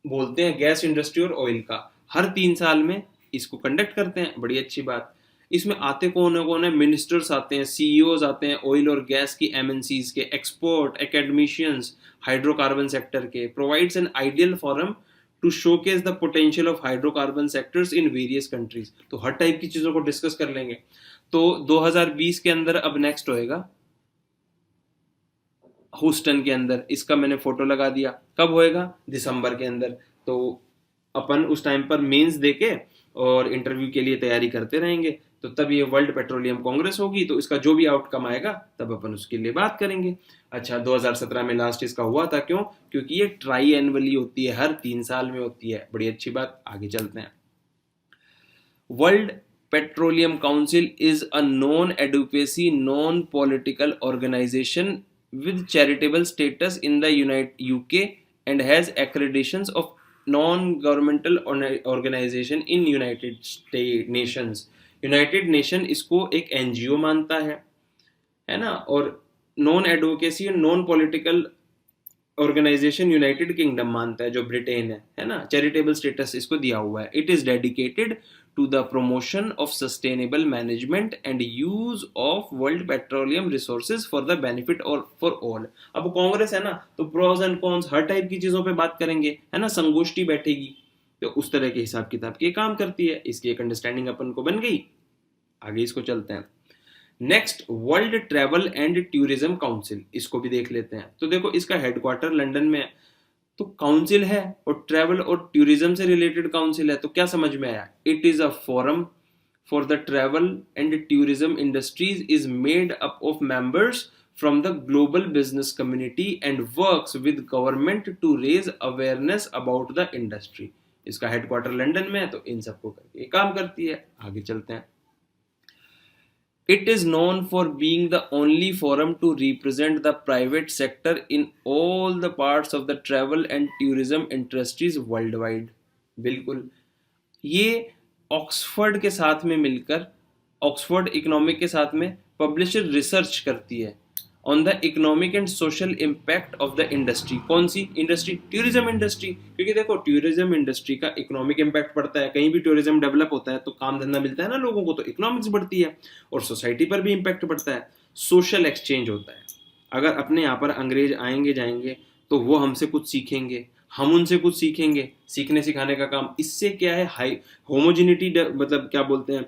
बोलते हैं, गैस इंडस्ट्री और ऑयल का। हर 3 साल में इसको कंडक्ट करते हैं। बड़ी अच्छी बात। इसमें आते कौन है? मिनिस्टर्स आते हैं, सीईओज आते हैं ऑयल और गैस की, एमएनसीज के, एक्सपर्ट, एकेडमिशियंस, हाइड्रोकार्बन सेक्टर के। Provides an ideal forum to showcase the potential of hydrocarbon sectors in various countries. तो हर टाइप की चीजों को डिस्कस कर लेंगे। तो 2020 के अंदर अब नेक्स्ट होएगा ह्यूस्टन के अंदर। इसका मैंने फोटो लगा दिया। कब होएगा? दिसंबर के अंदर। तो अपन उस टाइम पर मेंस देके और इंटरव्यू के लिए तैयारी करते रहेंगे। तो तब ये वर्ल्ड पेट्रोलियम कांग्रेस होगी, तो इसका जो भी आउटकम आएगा तब अपन उसके लिए बात करेंगे। अच्छा, 2017 में लास्ट इसका हुआ था। क्यों? क्योंकि ये ट्राई एनुअली होती है, हर 3 साल में होती है। बड़ी अच्छी बात। आगे चलते हैं। World petroleum council is a non advocacy non political organization with charitable status in the UK and has accreditations of non-governmental organization in United Nations. United Nation इसको एक एनजीओ मानता है ना। और नॉन एडवोकेसी और non political organization United Kingdom मानता है, जो ब्रिटेन है ना। चैरिटेबल स्टेटस इसको दिया हुआ है। It is dedicated to the promotion of sustainable management and use of world petroleum resources for the benefit और फॉर ऑल। अब कांग्रेस है ना, तो प्रोज एंड कॉन्स हर टाइप की चीजों पे बात करेंगे, है ना। संगोष्ठी बैठेगी, तो उस तरह के हिसाब किताब के काम करती है। इसकी एक अंडरस्टैंडिंग अपन को बन गई। आगे इसको चलते हैं। Next, world travel and tourism council. इसको भी देख लेते हैं। तो देखो इसका हेडक्वार्टर लंदन में है। तो काउंसिल है और ट्रैवल और टूरिज्म से रिलेटेड काउंसिल है, तो क्या समझ में आया? It is a forum for the travel and tourism industries, is made up of members from the global business community and works with government to raise awareness about the industry. इसका headquarter London में है, तो इन सबको करके ये काम करती है। आगे चलते हैं। It is known for being the only forum to represent the private sector in all the parts of the travel and tourism industries worldwide. बिल्कुल, ये ऑक्सफोर्ड के साथ में मिलकर, ऑक्सफोर्ड इकोनॉमिक के साथ में पब्लिशर रिसर्च करती है on the economic and social impact of the industry. कौन सी इंडस्ट्री? Tourism industry. क्योंकि देखो टूरिज्म इंडस्ट्री का इकोनॉमिक इम्पैक्ट पड़ता है, कहीं भी टूरिज्म डेवलप होता है तो काम धंधा मिलता है ना लोगों को, तो इकोनॉमिक्स बढ़ती है और सोसाइटी पर भी इम्पैक्ट पड़ता है, सोशल एक्सचेंज होता है। अगर अपने यहाँ पर अंग्रेज आएंगे जाएंगे तो वो हमसे कुछ सीखेंगे, हम उनसे कुछ सीखेंगे, सीखने सिखाने का काम। इससे क्या है, हाई होमोजिनिटी, मतलब क्या बोलते हैं,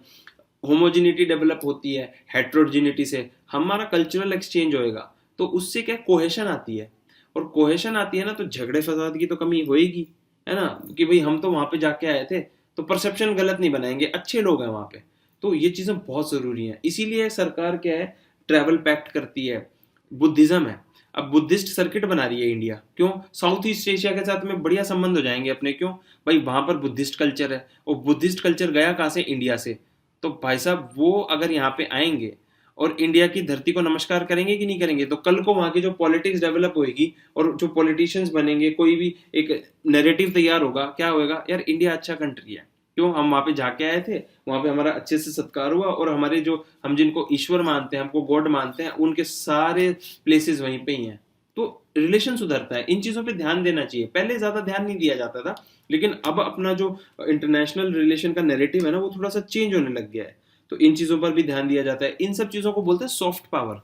होमोजिनिटी डेवलप होती है, हेट्रोजिनिटी से हमारा कल्चरल एक्सचेंज होएगा, तो उससे क्या कोहेशन आती है, और कोहेशन आती है ना तो झगड़े फसाद की तो कमी होएगी, है ना, कि भाई हम तो वहां पे जाके आए थे, तो परसेप्शन गलत नहीं बनाएंगे, अच्छे लोग हैं वहां पे। तो ये चीजें बहुत जरूरी हैं, इसीलिए सरकार क्या है, ट्रैवल पैक्ट करती है। बुद्धिज्म है, अब बुद्धिस्ट सर्किट बना रही है इंडिया, क्यों? साउथ ईस्ट एशिया के साथ में बढ़िया संबंध हो जाएंगे अपने, क्यों भाई? वहां पर बुद्धिस्ट कल्चर है, और बुद्धिस्ट कल्चर गया कहाँ से? इंडिया से। तो भाई साहब वो अगर यहाँ पे आएंगे और इंडिया की धरती को नमस्कार करेंगे कि नहीं करेंगे, तो कल को वहां की जो पॉलिटिक्स डेवलप होगी और जो पॉलिटिशियंस बनेंगे, कोई भी एक नैरेटिव तैयार होगा, क्या होगा यार, इंडिया अच्छा कंट्री है, क्यों? हम वहां पे जाके आए थे, वहां पे हमारा अच्छे से सत्कार हुआ, और हमारे जो, हम जिनको ईश्वर मानते हैं, हमको गॉड मानते हैं, उनके सारे प्लेसेस वहीं पे ही हैं। तो रिलेशन सुधरता है, इन चीजों पे ध्यान देना चाहिए। पहले ज्यादा ध्यान नहीं दिया जाता था, लेकिन अब अपना जो इंटरनेशनल रिलेशन का नैरेटिव है ना, वो थोड़ा सा चेंज होने लग गया है, तो इन चीजों पर भी ध्यान दिया जाता है। इन सब चीजों को बोलते हैं सॉफ्ट पावर,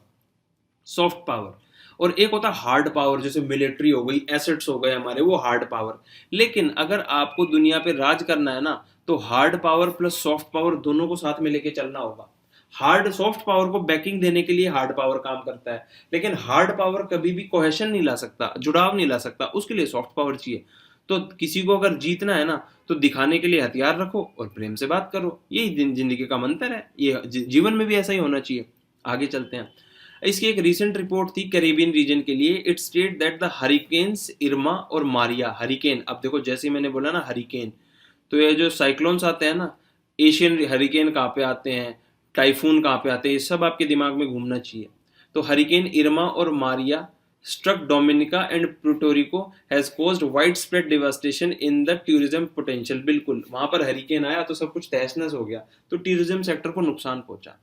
सॉफ्ट पावर। और एक होता है हार्ड पावर, जैसे मिलिट्री हो गई, एसेट्स हो गए हमारे, वो हार्ड पावर। लेकिन अगर आपको दुनिया पे राज करना है ना, तो hard power plus soft power दोनों को साथ में लेके चलना होगा। हार्ड, सॉफ्ट पावर को बैकिंग देने के लिए हार्ड पावर काम करता है, लेकिन हार्ड पावर कभी भी कोहेशन नहीं ला सकता, जुड़ाव नहीं ला सकता, उसके लिए सॉफ्ट पावर चाहिए। तो किसी को अगर जीतना है ना, तो दिखाने के लिए हथियार रखो और प्रेम से बात करो, यही जिंदगी का मंत्र है, ये जीवन में भी ऐसा ही होना चाहिए। आगे चलते हैं। इसकी एक रीसेंट रिपोर्ट थी कैरेबियन रीजन के लिए। It state that the hurricanes Irma और मारिया, हरिकेन, अब देखो जैसे मैंने बोला ना हरिकेन, तो ये जो साइक्लोन्स आते हैं ना, एशियन हरिकेन कहाँ पे आते हैं, टाइफून कहाँ पे आते हैं, ये सब आपके दिमाग में घूमना चाहिए। तो हरिकेन इरमा और Maria struck Dominica and Puerto Rico has caused widespread devastation in the tourism potential। बिल्कुल, वहां पर हरिकेन आया तो सब कुछ तहस नहस हो गया, तो टूरिज्म सेक्टर को नुकसान पहुंचा।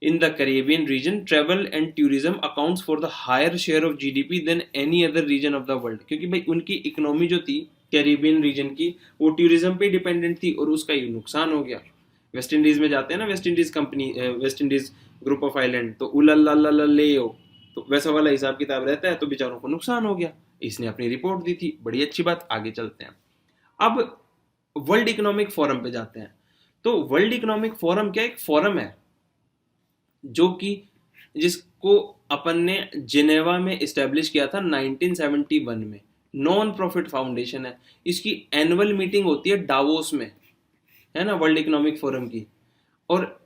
In the Caribbean region, travel and tourism accounts for the higher share of GDP than any other region of the world। क्योंकि भाई उनकी इकोनॉमी जो थी कैरिबियन रीजन की, वो टूरिज्म पे डिपेंडेंट थी, और उसका ये नुकसान हो गया। वेस्ट इंडीज में जाते हैं ना, West Indies company, West Indies group of island, तो उल्ला ले, तो वैसा वाला हिसाब किताब रहता है, तो बेचारों को नुकसान हो गया। इसने अपनी रिपोर्ट दी थी, बड़ी अच्छी बात। आगे चलते हैं, अब वर्ल्ड इकोनॉमिक फोरम पे जाते हैं। तो वर्ल्ड इकोनॉमिक फोरम क्या, एक फोरम है जो कि जिसको अपन ने जिनेवा में इस्टेब्लिश किया था 1971 में, नॉन प्रॉफिट फाउंडेशन है। इसकी एनुअल मीटिंग होती है डावोस में, है ना, वर्ल्ड इकोनॉमिक फोरम की, और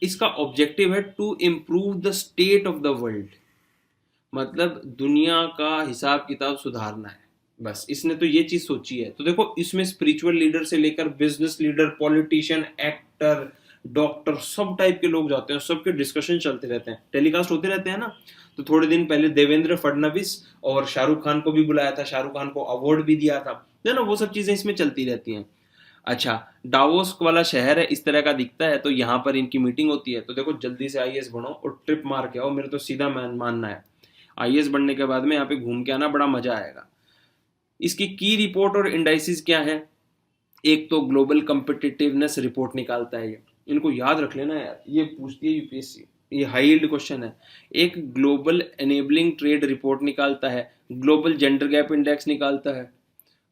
इसका ऑब्जेक्टिव है to improve the state of the world, मतलब दुनिया का हिसाब किताब सुधारना है, बस इसने तो ये चीज सोची है। तो देखो इसमें स्पिरिचुअल लीडर से लेकर business leader, politician, actor, doctor, सब टाइप के लोग जाते हैं, सबके डिस्कशन चलते रहते हैं, टेलीकास्ट होते रहते हैं ना। तो थोड़े दिन पहले देवेंद्र फडणवीस और शाहरुख खान को भी बुलाया था, शाहरुख खान को अवार्ड भी दिया था, है ना, वो सब चीजें इसमें चलती रहती हैं। अच्छा, डावोस वाला शहर है, इस तरह का दिखता है, तो यहाँ पर इनकी मीटिंग होती है। तो देखो जल्दी से आईएएस बनो और ट्रिप मार के आओ, मेरे तो सीधा मानना है, आईएएस बनने के बाद में यहाँ पे घूम के आना, बड़ा मजा आएगा। इसकी की रिपोर्ट और इंडाइसिस क्या है? एक तो ग्लोबल कम्पिटिटिवनेस रिपोर्ट निकालता है ये, इनको याद रख लेना यार, ये पूछती है यूपीएससी, ये हाई यील्ड क्वेश्चन है। एक ग्लोबल एनेबलिंग ट्रेड रिपोर्ट निकालता है, ग्लोबल जेंडर गैप इंडेक्स निकालता है,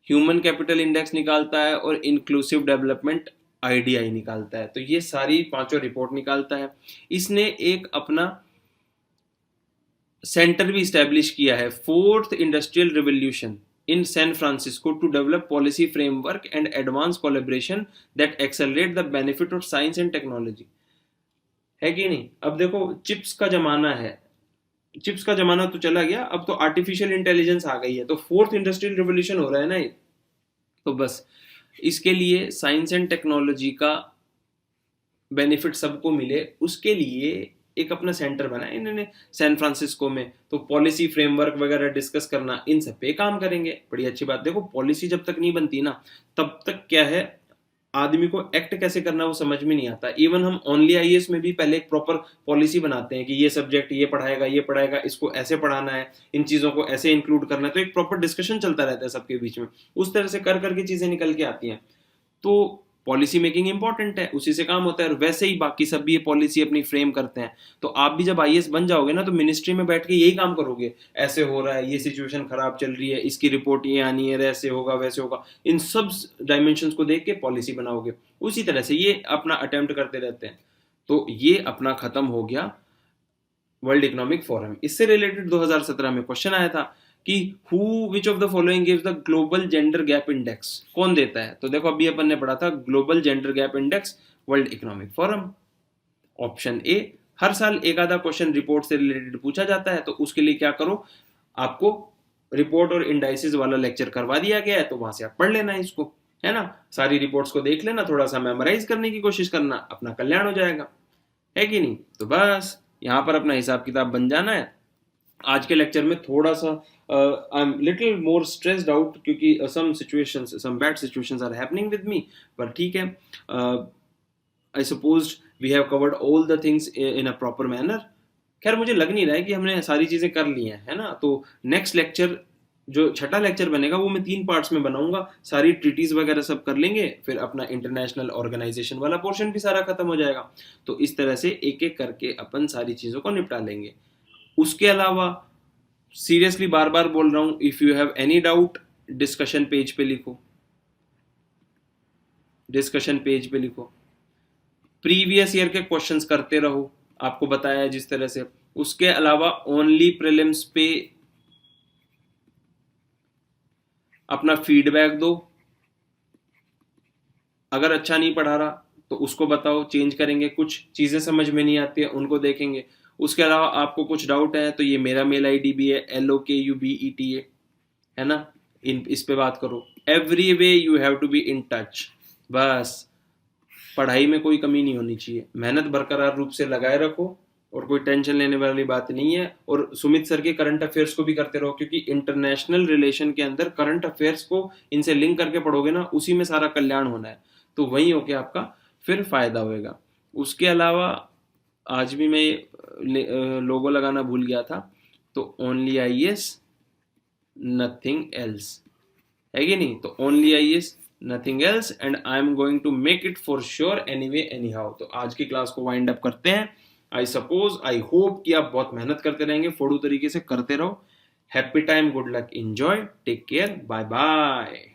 ह्यूमन कैपिटल इंडेक्स निकालता है, और इंक्लूसिव डेवलपमेंट आईडीआई निकालता है। तो ये सारी पांचों रिपोर्ट निकालता है। इसने एक अपना सेंटर भी स्टैब्लिश किया है, fourth industrial revolution, in San Francisco to develop policy framework and advance collaboration that accelerate the benefit of science and technology. है कि नहीं? अब देखो चिप्स का जमाना है, चिप्स का जमाना तो चला गया, अब तो आर्टिफिशियल इंटेलिजेंस आ गई है, तो फोर्थ इंडस्ट्रियल रिवोल्यूशन हो रहा है ना ये। तो बस इसके लिए साइंस एंड टेक्नोलॉजी का बेनिफिट सबको मिले, उसके लिए एक अपना सेंटर बनाया इन्होंने सैन फ्रांसिस्को में। तो पॉलिसी फ्रेमवर्क वगैरह डिस्कस करना, इन सब पे काम करेंगे। बड़ी अच्छी बात। देखो पॉलिसी जब तक नहीं बनती ना, तब तक क्या है, आदमी को एक्ट कैसे करना वो समझ में नहीं आता। इवन हम ओनली आईएएस में भी पहले एक प्रॉपर पॉलिसी बनाते हैं कि ये सब्जेक्ट ये पढ़ाएगा, इसको ऐसे पढ़ाना है, इन चीजों को ऐसे इंक्लूड करना है, तो एक प्रॉपर डिस्कशन चलता रहता है सबके बीच में। उस तरह से कर करके चीजें निकल के आती हैं। तो पॉलिसी मेकिंग इंपॉर्टेंट है, उसी से काम होता है। और वैसे ही बाकी सब भी ये पॉलिसी अपनी फ्रेम करते हैं। तो आप भी जब आईएएस बन जाओगे ना, तो मिनिस्ट्री में बैठ के यही काम करोगे, ऐसे हो रहा है, ये सिचुएशन खराब चल रही है, इसकी रिपोर्ट ये आनी है, ऐसे होगा वैसे होगा, इन सब डायमेंशंस को देख के पॉलिसी बनाओगे। उसी तरह से ये अपना अटेम्प्ट करते रहते हैं। तो ये अपना खत्म हो गया वर्ल्ड इकोनॉमिक फोरम। इससे रिलेटेड 2017 में क्वेश्चन आया था कि who which of the following gives the global gender gap index, कौन देता है? तो देखो अभी अपन ने पढ़ा था global gender gap index World Economic Forum. Option A, हर साल एक आधा क्वेश्चन रिपोर्ट से रिलेटेड पूछा जाता है, तो उसके लिए क्या करो, आपको रिपोर्ट और इंडाइसिस वाला लेक्चर करवा दिया गया है, तो वहां से आप पढ़ लेना इसको, है ना। सारी रिपोर्ट्स को देख लेना, थोड़ा सा मेमोराइज करने की कोशिश करना, अपना कल्याण हो जाएगा, है कि नहीं। तो बस यहाँ पर अपना हिसाब किताब बन जाना है। आज के लेक्चर में थोड़ा सा I am little more stressed out, क्योंकि some bad situations are happening with me, पर ठीक है। I suppose we have covered all the things in a proper manner. खैर मुझे लग नहीं रहा है कि हमने सारी चीजें कर ली हैं, है ना। तो नेक्स्ट लेक्चर, जो छठा लेक्चर बनेगा, वो मैं 3 पार्ट्स में बनाऊंगा। सारी ट्रीटीज वगैरह सब कर लेंगे, फिर अपना इंटरनेशनल ऑर्गेनाइजेशन वाला पोर्शन भी सारा खत्म हो जाएगा। तो इस तरह से एक एक करके अपन सारी चीजों को निपटा लेंगे। उसके अलावा सीरियसली बार बार बोल रहा हूं, if you have any doubt discussion page पे लिखो, डिस्कशन पेज पे लिखो। प्रीवियस ईयर के क्वेश्चंस करते रहो, आपको बताया है जिस तरह से। उसके अलावा ओनली प्रीलिम्स पे अपना फीडबैक दो। अगर अच्छा नहीं पढ़ा रहा तो उसको बताओ, चेंज करेंगे। कुछ चीजें समझ में नहीं आती है, उनको देखेंगे। उसके अलावा आपको कुछ डाउट है तो ये मेरा मेल आईडी भी है, LOKUBETA, है ना। इस पे बात करो। Every way you have to be in touch. बस पढ़ाई में कोई कमी नहीं होनी चाहिए, मेहनत बरकरार रूप से लगाए रखो, और कोई टेंशन लेने वाली बात नहीं है। और सुमित सर के करंट अफेयर्स को भी करते रहो, क्योंकि इंटरनेशनल रिलेशन के अंदर करंट अफेयर्स को इनसे लिंक करके पढ़ोगे ना, उसी में सारा कल्याण होना है। तो वही होके आपका फिर फायदा होएगा। उसके अलावा आज भी मैं लोगो लगाना भूल गया था, तो ओनली आईएएस नथिंग एल्स, है कि नहीं। तो Only IAS nothing else, and I am going to make it for sure anyway any how. तो आज की क्लास को वाइंड अप करते हैं। आई होप कि आप बहुत मेहनत करते रहेंगे, फोड़ू तरीके से करते रहो। Happy time, good luck, enjoy, take care, bye bye.